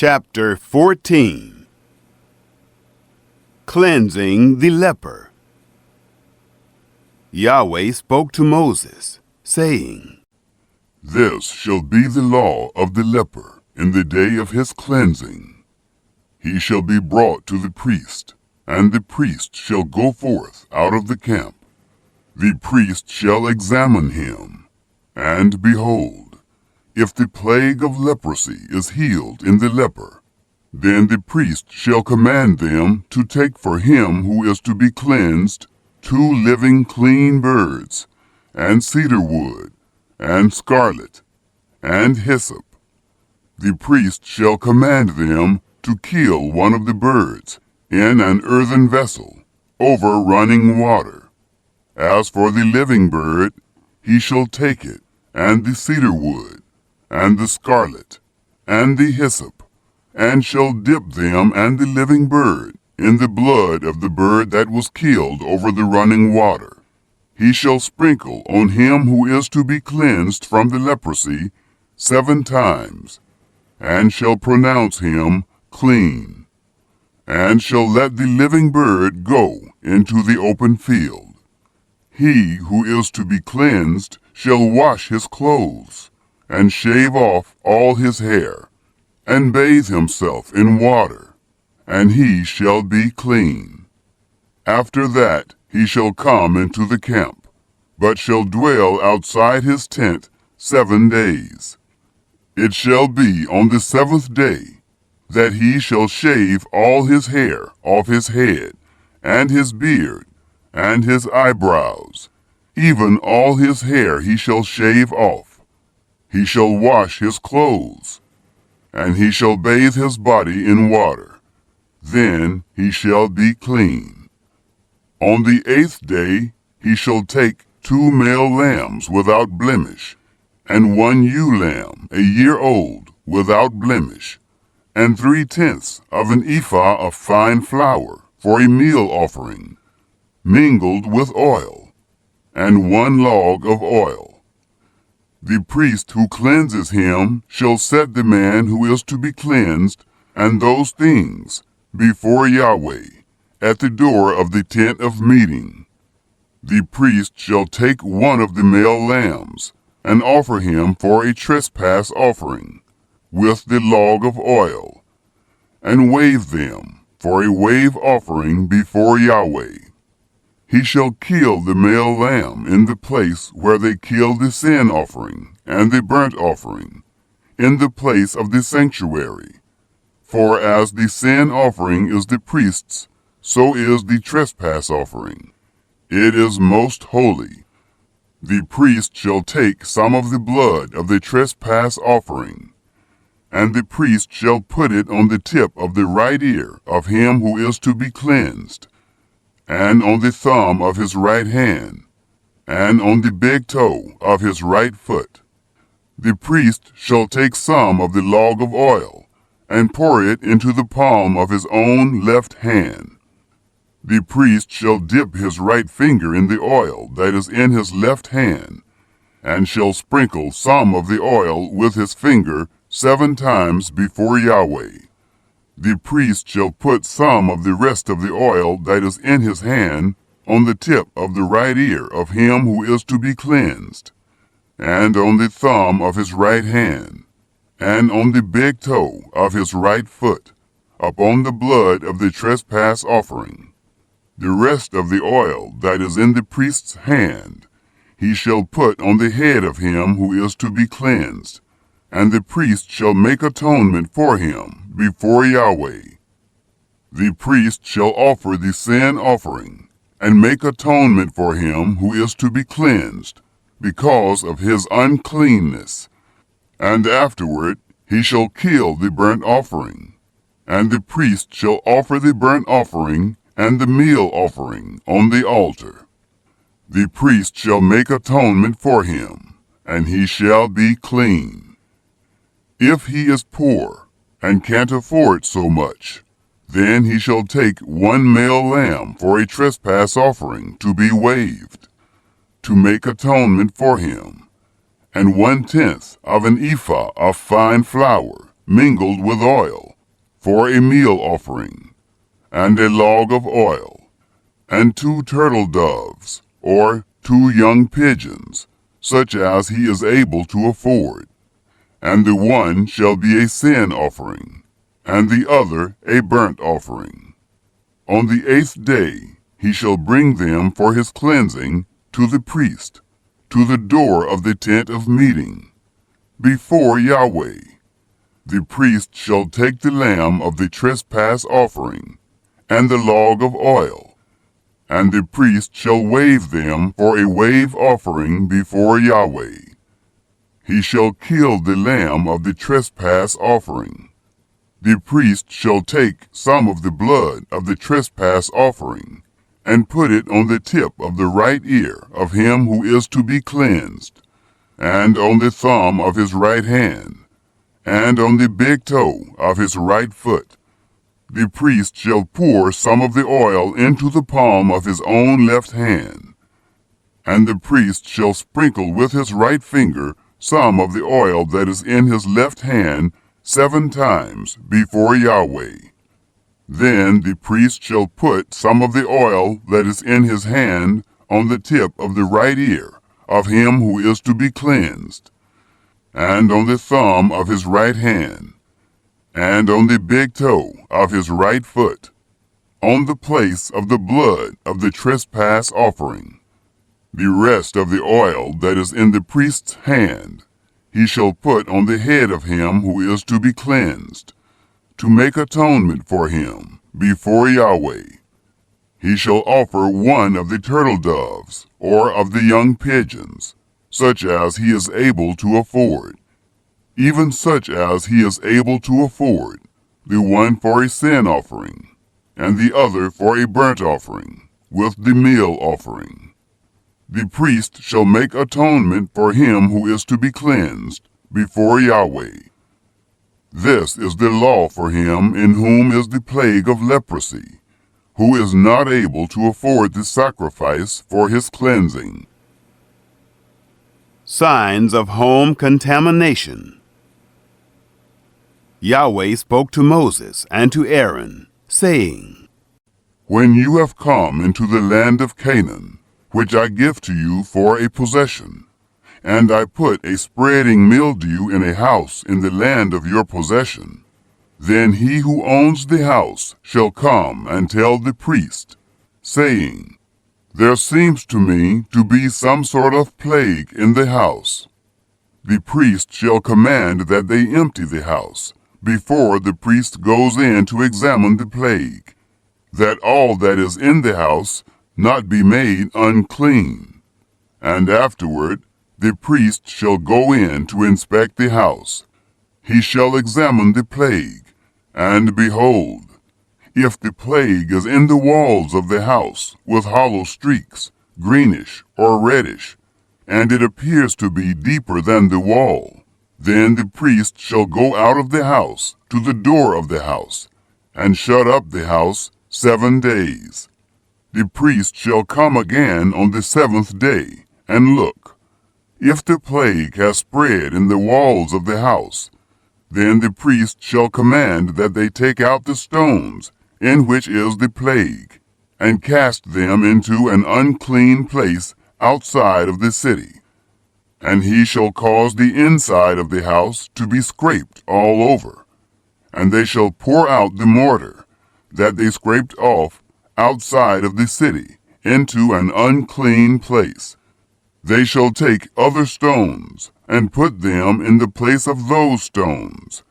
Chapter 14. Cleansing the leper. Yahweh spoke to Moses, saying, This shall be the law of the leper in the day of his cleansing. He shall be brought to the priest, and the priest shall go forth out of the camp. The priest shall examine him, and behold, if the plague of leprosy is healed in the leper, then the priest shall command them to take for him who is to be cleansed 2 living clean birds, and cedar wood, and scarlet, and hyssop. The priest shall command them to kill one of the birds in an earthen vessel, over running water. As for the living bird, he shall take it, and the cedar wood, and the scarlet, and the hyssop, and shall dip them and the living bird in the blood of the bird that was killed over the running water. He shall sprinkle on him who is to be cleansed from the leprosy 7 times, and shall pronounce him clean, and shall let the living bird go into the open field. He who is to be cleansed shall wash his clothes, and shave off all his hair, and bathe himself in water, and he shall be clean. After that he shall come into the camp, but shall dwell outside his tent 7 days. It shall be on the 7th day that he shall shave all his hair off his head, and his beard, and his eyebrows, even all his hair he shall shave off. He shall wash his clothes, and he shall bathe his body in water. Then he shall be clean. On the 8th day he shall take 2 male lambs without blemish, and 1 ewe lamb a year old without blemish, and 3/10 of an ephah of fine flour for a meal offering, mingled with oil, and 1 log of oil. The priest who cleanses him shall set the man who is to be cleansed and those things before Yahweh at the door of the tent of meeting. The priest shall take 1 of the male lambs and offer him for a trespass offering with the log of oil, and wave them for a wave offering before Yahweh. He shall kill the male lamb in the place where they kill the sin offering and the burnt offering, in the place of the sanctuary. For as the sin offering is the priest's, so is the trespass offering. It is most holy. The priest shall take some of the blood of the trespass offering, and the priest shall put it on the tip of the right ear of him who is to be cleansed, and on the thumb of his right hand, and on the big toe of his right foot. The priest shall take some of the log of oil, and pour it into the palm of his own left hand. The priest shall dip his right finger in the oil that is in his left hand, and shall sprinkle some of the oil with his finger 7 times before Yahweh. The priest shall put some of the rest of the oil that is in his hand on the tip of the right ear of him who is to be cleansed, and on the thumb of his right hand, and on the big toe of his right foot, upon the blood of the trespass offering. The rest of the oil that is in the priest's hand he shall put on the head of him who is to be cleansed, and the priest shall make atonement for him before Yahweh. The priest shall offer the sin offering, and make atonement for him who is to be cleansed, because of his uncleanness. And afterward he shall kill the burnt offering, and the priest shall offer the burnt offering and the meal offering on the altar. The priest shall make atonement for him, and he shall be clean. If he is poor, and can't afford so much, then he shall take 1 male lamb for a trespass offering to be waved, to make atonement for him, and 1/10 of an ephah of fine flour mingled with oil, for a meal offering, and a log of oil, and 2 turtle doves, or 2 young pigeons, such as he is able to afford. And the one shall be a sin offering, and the other a burnt offering. On the 8th day he shall bring them for his cleansing to the priest, to the door of the tent of meeting, before Yahweh. The priest shall take the lamb of the trespass offering, and the log of oil, and the priest shall wave them for a wave offering before Yahweh. He shall kill the lamb of the trespass offering. The priest shall take some of the blood of the trespass offering, and put it on the tip of the right ear of him who is to be cleansed, and on the thumb of his right hand, and on the big toe of his right foot. The priest shall pour some of the oil into the palm of his own left hand, and the priest shall sprinkle with his right finger some of the oil that is in his left hand 7 times before Yahweh. Then the priest shall put some of the oil that is in his hand on the tip of the right ear of him who is to be cleansed, and on the thumb of his right hand, and on the big toe of his right foot, on the place of the blood of the trespass offering. The rest of the oil that is in the priest's hand he shall put on the head of him who is to be cleansed, to make atonement for him before Yahweh. He shall offer 1 of the turtle doves, or of the young pigeons, such as he is able to afford, even such as he is able to afford, the one for a sin offering, and the other for a burnt offering, with the meal offering. The priest shall make atonement for him who is to be cleansed before Yahweh. This is the law for him in whom is the plague of leprosy, who is not able to afford the sacrifice for his cleansing. Signs of home contamination. Yahweh spoke to Moses and to Aaron, saying, When you have come into the land of Canaan, which I give to you for a possession, and I put a spreading mildew in a house in the land of your possession, then he who owns the house shall come and tell the priest, saying, There seems to me to be some sort of plague in the house. The priest shall command that they empty the house before the priest goes in to examine the plague, that all that is in the house not be made unclean. And afterward the priest shall go in to inspect the house. He shall examine the plague, and behold, if the plague is in the walls of the house with hollow streaks, greenish or reddish, and it appears to be deeper than the wall, then the priest shall go out of the house to the door of the house, and shut up the house 7 days. The priest shall come again on the 7th day, and look. If the plague has spread in the walls of the house, then the priest shall command that they take out the stones in which is the plague, and cast them into an unclean place outside of the city. And he shall cause the inside of the house to be scraped all over, and they shall pour out the mortar that they scraped off outside of the city into an unclean place. They shall take other stones and put them in the place of those stones,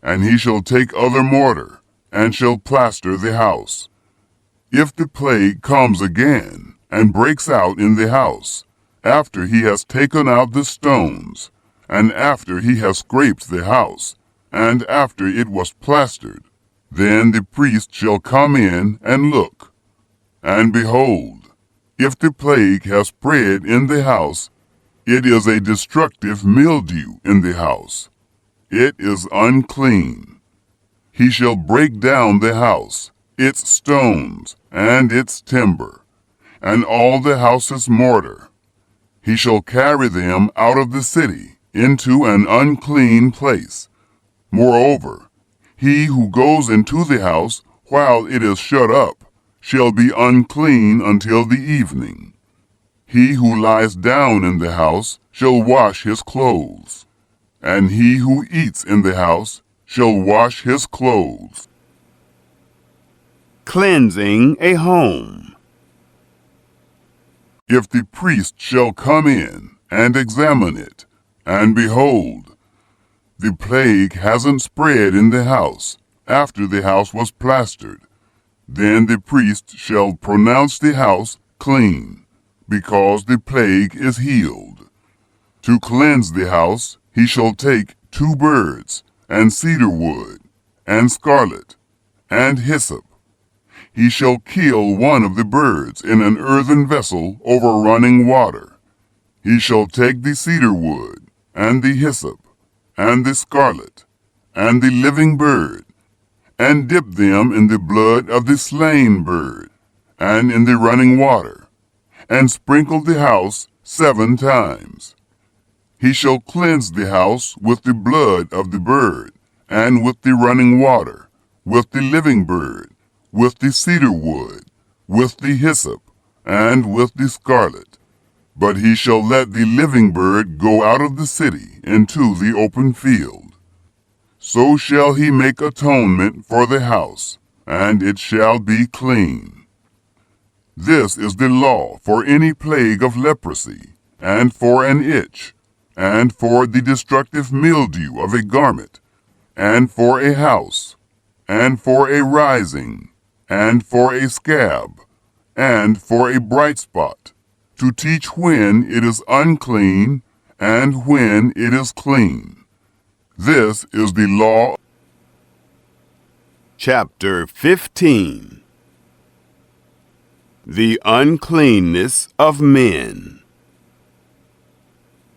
and he shall take other mortar and shall plaster the house. If the plague comes again and breaks out in the house, after he has taken out the stones, and after he has scraped the house, and after it was plastered, then the priest shall come in and look. And behold, if the plague has spread in the house, it is a destructive mildew in the house. It is unclean. He shall break down the house, its stones, and its timber, and all the house's mortar. He shall carry them out of the city into an unclean place. Moreover, He who goes into the house while it is shut up shall be unclean until the evening. He who lies down in the house shall wash his clothes, and he who eats in the house shall wash his clothes. Cleansing a home. If the priest shall come in and examine it, and behold, the plague hasn't spread in the house after the house was plastered, then the priest shall pronounce the house clean, because the plague is healed. To cleanse the house, he shall take 2 birds, and cedar wood, and scarlet, and hyssop. He shall kill one of the birds in an earthen vessel over running water. He shall take the cedar wood, and the hyssop, and the scarlet, and the living bird, and dip them in the blood of the slain bird, and in the running water, and sprinkle the house 7 times. He shall cleanse the house with the blood of the bird, and with the running water, with the living bird, with the cedar wood, with the hyssop, and with the scarlet. But he shall let the living bird go out of the city into the open field. So shall he make atonement for the house, and it shall be clean. This is the law for any plague of leprosy, and for an itch, and for the destructive mildew of a garment, and for a house, and for a rising, and for a scab, and for a bright spot, to teach when it is unclean, and when it is clean. This is the law. Chapter 15. The uncleanness of men.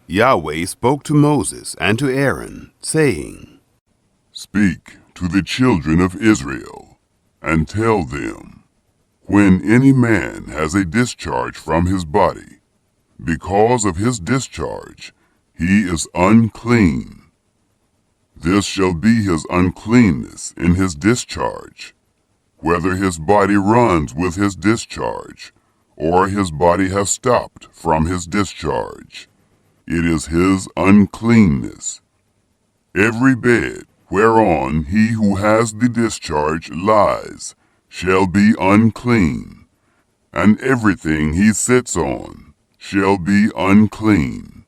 Yahweh spoke to Moses and to Aaron, saying, Speak to the children of Israel, and tell them, when any man has a discharge from his body, because of his discharge, he is unclean. This shall be his uncleanness in his discharge, whether his body runs with his discharge, or his body has stopped from his discharge. It is his uncleanness. Every bed whereon he who has the discharge lies shall be unclean, and everything he sits on shall be unclean.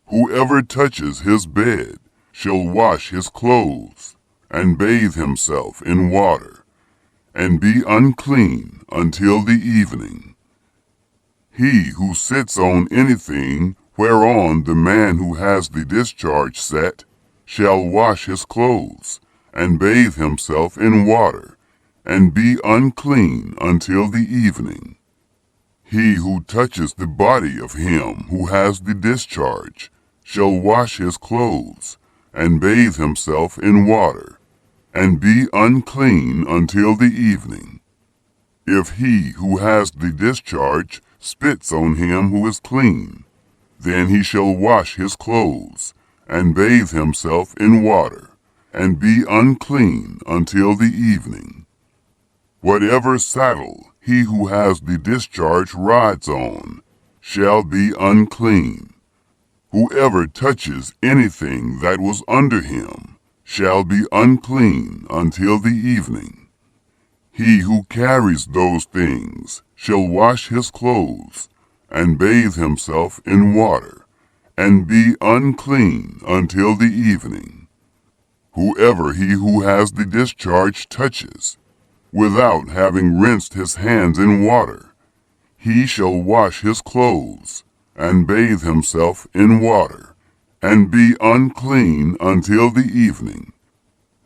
Whoever touches his bed shall wash his clothes, and bathe himself in water, and be unclean until the evening. He who sits on anything whereon the man who has the discharge sat shall wash his clothes, and bathe himself in water, and be unclean until the evening. He who touches the body of him who has the discharge shall wash his clothes, and bathe himself in water, and be unclean until the evening. If he who has the discharge spits on him who is clean, then he shall wash his clothes, and bathe himself in water, and be unclean until the evening. Whatever saddle he who has the discharge rides on shall be unclean. Whoever touches anything that was under him shall be unclean until the evening. He who carries those things shall wash his clothes, and bathe himself in water, and be unclean until the evening. Whoever he who has the discharge touches, without having rinsed his hands in water, he shall wash his clothes, and bathe himself in water, and be unclean until the evening.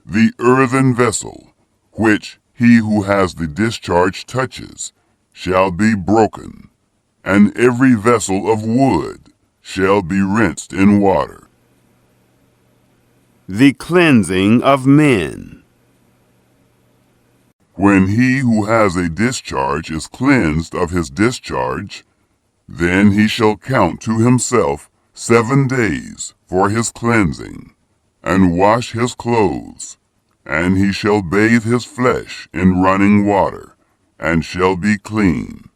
The earthen vessel, which he who has the discharge touches, shall be broken, and every vessel of wood shall be rinsed in water. The cleansing of men. When he who has a discharge is cleansed of his discharge, then he shall count to himself 7 days for his cleansing, and wash his clothes, and he shall bathe his flesh in running water, and shall be clean.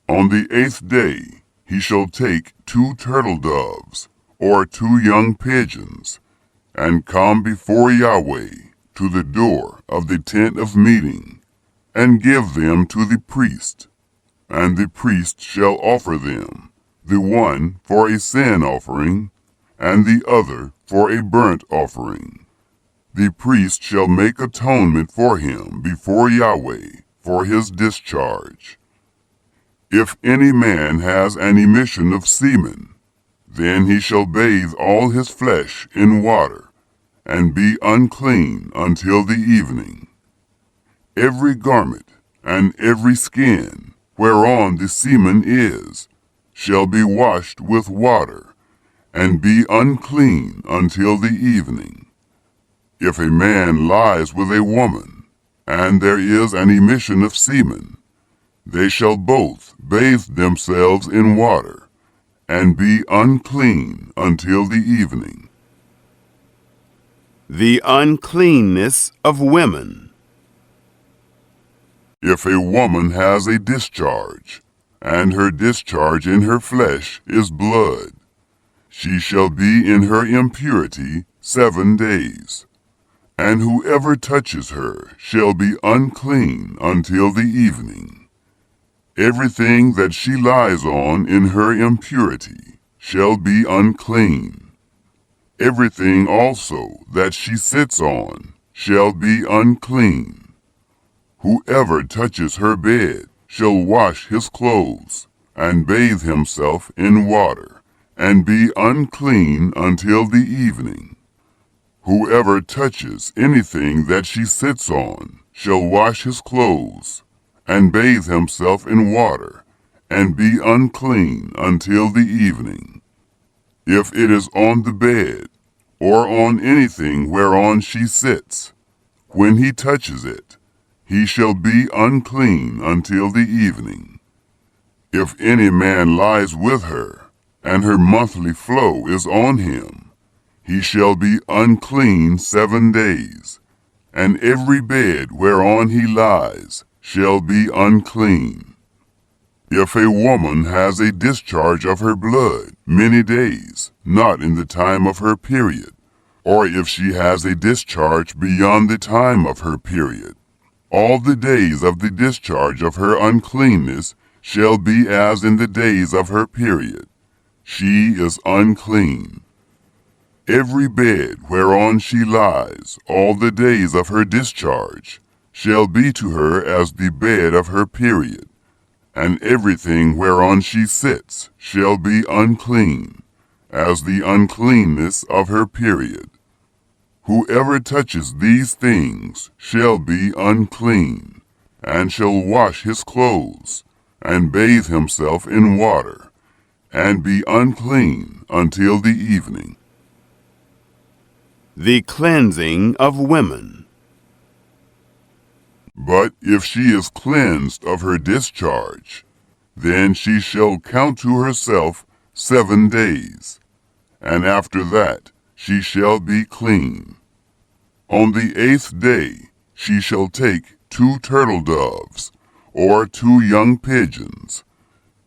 On the 8th day he shall take 2 turtle doves, or 2 young pigeons, and come before Yahweh to the door of the tent of meeting, and give them to the priest. And the priest shall offer them, the one for a sin offering, and the other for a burnt offering. The priest shall make atonement for him before Yahweh for his discharge. If any man has an emission of semen, then he shall bathe all his flesh in water, and be unclean until the evening. Every garment and every skin whereon the semen is shall be washed with water, and be unclean until the evening. If a man lies with a woman, and there is an emission of semen, they shall both bathe themselves in water, and be unclean until the evening. The uncleanness of women. If a woman has a discharge, and her discharge in her flesh is blood, she shall be in her impurity 7 days, and whoever touches her shall be unclean until the evening. Everything that she lies on in her impurity shall be unclean. Everything also that she sits on shall be unclean. Whoever touches her bed shall wash his clothes, and bathe himself in water, and be unclean until the evening. Whoever touches anything that she sits on shall wash his clothes, and bathe himself in water, and be unclean until the evening. If it is on the bed, or on anything whereon she sits, when he touches it, he shall be unclean until the evening. If any man lies with her, and her monthly flow is on him, he shall be unclean 7 days, and every bed whereon he lies shall be unclean. If a woman has a discharge of her blood many days, not in the time of her period, or if she has a discharge beyond the time of her period, all the days of the discharge of her uncleanness shall be as in the days of her period. She is unclean. Every bed whereon she lies all the days of her discharge shall be to her as the bed of her period, and everything whereon she sits shall be unclean, as the uncleanness of her period. Whoever touches these things shall be unclean, and shall wash his clothes, and bathe himself in water, and be unclean until the evening. The cleansing of women. But if she is cleansed of her discharge, then she shall count to herself 7 days, and after that she shall be clean. On the 8th day she shall take 2 turtle doves, or 2 young pigeons,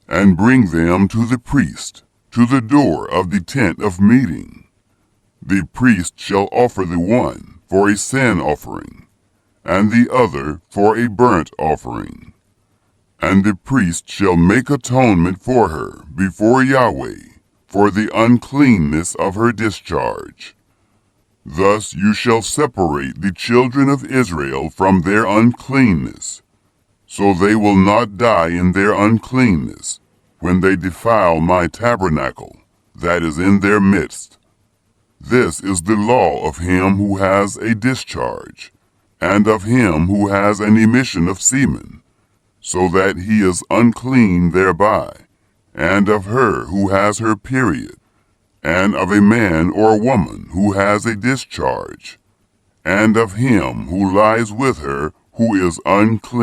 and bring them to the priest, to the door of the tent of meeting. The priest shall offer the one for a sin offering, and the other for a burnt offering. And the priest shall make atonement for her before Yahweh for the uncleanness of her discharge. Thus you shall separate the children of Israel from their uncleanness, so they will not die in their uncleanness when they defile my tabernacle that is in their midst. This is the law of him who has a discharge, and of him who has an emission of semen, so that he is unclean thereby, and of her who has her period, and of a man or woman who has a discharge, and of him who lies with her who is unclean.